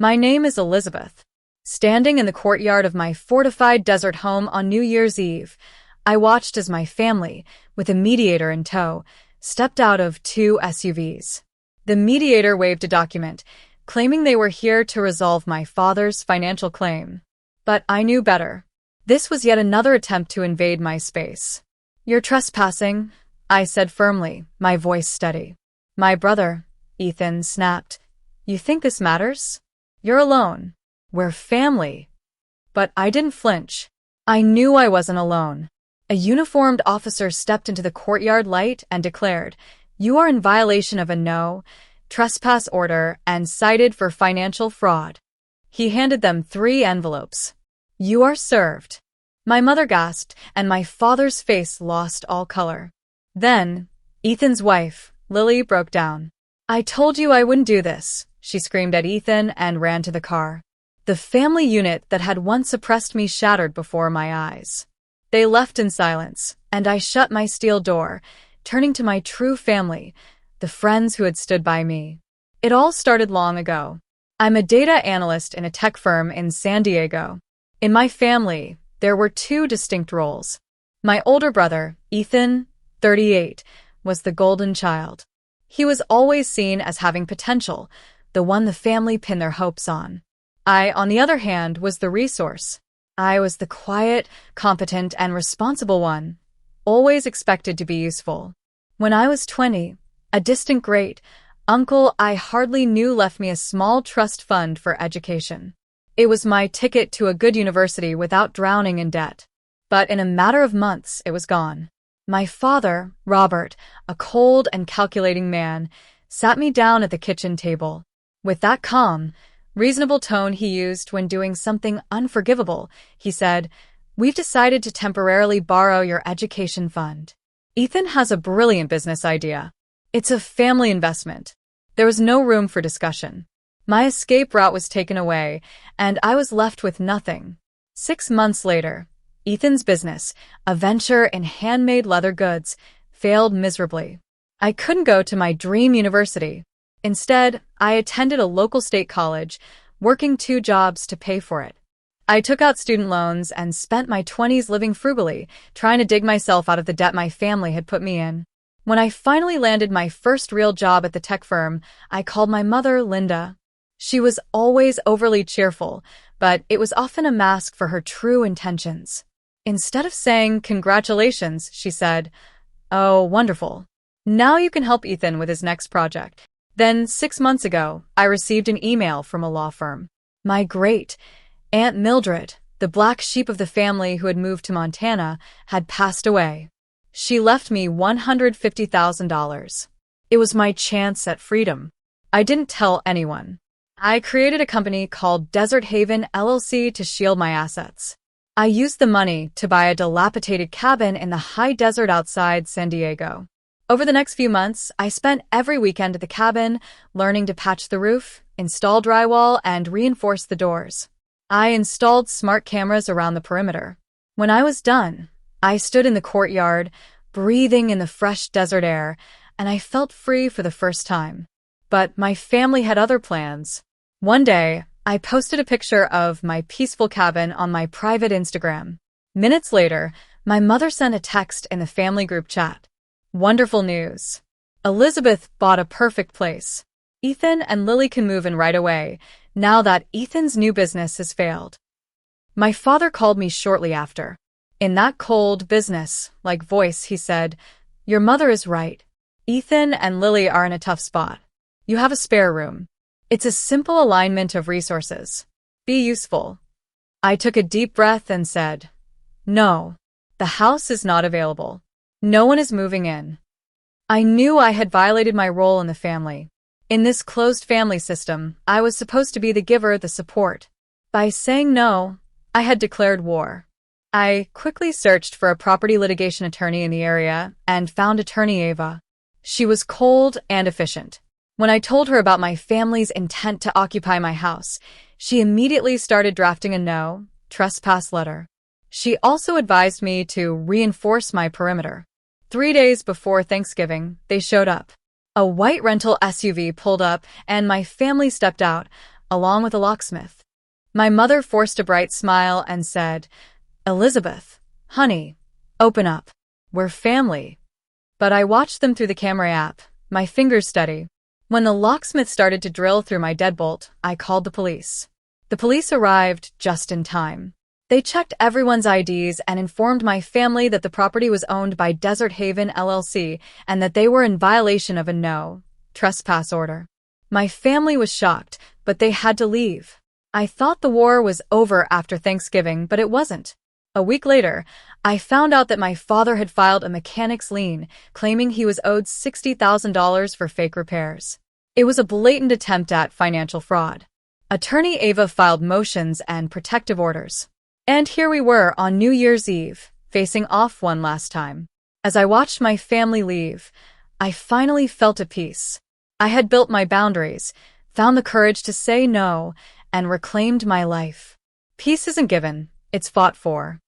My name is Elizabeth. Standing in the courtyard of my fortified desert home on New Year's Eve, I watched as my family, with a mediator in tow, stepped out of two SUVs. The mediator waved a document, claiming they were here to resolve my father's financial claim. But I knew better. This was yet another attempt to invade my space. "You're trespassing," I said firmly, my voice steady. "My brother," Ethan snapped. "You think this matters? You're alone. We're family." But I didn't flinch. I knew I wasn't alone. A uniformed officer stepped into the courtyard light and declared, "You are in violation of a no trespass order and cited for financial fraud." He handed them 3 envelopes. "You are served." My mother gasped, and my father's face lost all color. Then, Ethan's wife, Lily, broke down. "I told you I wouldn't do this," she screamed at Ethan and ran to the car. The family unit that had once suppressed me shattered before my eyes. They left in silence, and I shut my steel door, turning to my true family, the friends who had stood by me. It all started long ago. I'm a data analyst in a tech firm in San Diego. In my family, there were 2 distinct roles. My older brother, Ethan, 38, was the golden child. He was always seen as having potential, the one the family pinned their hopes on. I, on the other hand, was the resource. I was the quiet, competent, and responsible one, always expected to be useful. When I was 20, a distant great uncle I hardly knew left me a small trust fund for education. It was my ticket to a good university without drowning in debt. But in a matter of months, it was gone. My father, Robert, a cold and calculating man, sat me down at the kitchen table. With that calm, reasonable tone he used when doing something unforgivable, he said, "We've decided to temporarily borrow your education fund. Ethan has a brilliant business idea. It's a family investment." There was no room for discussion. My escape route was taken away, and I was left with nothing. 6 months later, Ethan's business, a venture in handmade leather goods, failed miserably. I couldn't go to my dream university. Instead, I attended a local state college, working 2 jobs to pay for it. I took out student loans and spent my 20s living frugally, trying to dig myself out of the debt my family had put me in. When I finally landed my first real job at the tech firm, I called my mother Linda. She was always overly cheerful, but it was often a mask for her true intentions. Instead of saying, "Congratulations," she said, "Oh, wonderful. Now you can help Ethan with his next project." Then, 6 months ago, I received an email from a law firm. My great Aunt Mildred, the black sheep of the family who had moved to Montana, had passed away. She left me $150,000. It was my chance at freedom. I didn't tell anyone. I created a company called Desert Haven LLC to shield my assets. I used the money to buy a dilapidated cabin in the high desert outside San Diego. Over the next few months, I spent every weekend at the cabin, learning to patch the roof, install drywall, and reinforce the doors. I installed smart cameras around the perimeter. When I was done, I stood in the courtyard, breathing in the fresh desert air, and I felt free for the first time. But my family had other plans. One day, I posted a picture of my peaceful cabin on my private Instagram. Minutes later, my mother sent a text in the family group chat. "Wonderful news. Elizabeth bought a perfect place. Ethan and Lily can move in right away, now that Ethan's new business has failed." My father called me shortly after. In that cold, business-like voice, he said, "Your mother is right. Ethan and Lily are in a tough spot. You have a spare room. It's a simple alignment of resources. Be useful." I took a deep breath and said, "No, the house is not available. No one is moving in." I knew I had violated my role in the family. In this closed family system, I was supposed to be the giver, the support. By saying no, I had declared war. I quickly searched for a property litigation attorney in the area and found attorney Ava. She was cold and efficient. When I told her about my family's intent to occupy my house, she immediately started drafting a no trespass letter. She also advised me to reinforce my perimeter. 3 days before Thanksgiving, they showed up. A white rental SUV pulled up, and my family stepped out, along with a locksmith. My mother forced a bright smile and said, "Elizabeth, honey, open up. We're family." But I watched them through the camera app, my fingers steady. When the locksmith started to drill through my deadbolt, I called the police. The police arrived just in time. They checked everyone's IDs and informed my family that the property was owned by Desert Haven LLC and that they were in violation of a no trespass order. My family was shocked, but they had to leave. I thought the war was over after Thanksgiving, but it wasn't. A week later, I found out that my father had filed a mechanic's lien, claiming he was owed $60,000 for fake repairs. It was a blatant attempt at financial fraud. Attorney Ava filed motions and protective orders. And here we were on New Year's Eve, facing off one last time. As I watched my family leave, I finally felt at peace. I had built my boundaries, found the courage to say no, and reclaimed my life. Peace isn't given, it's fought for.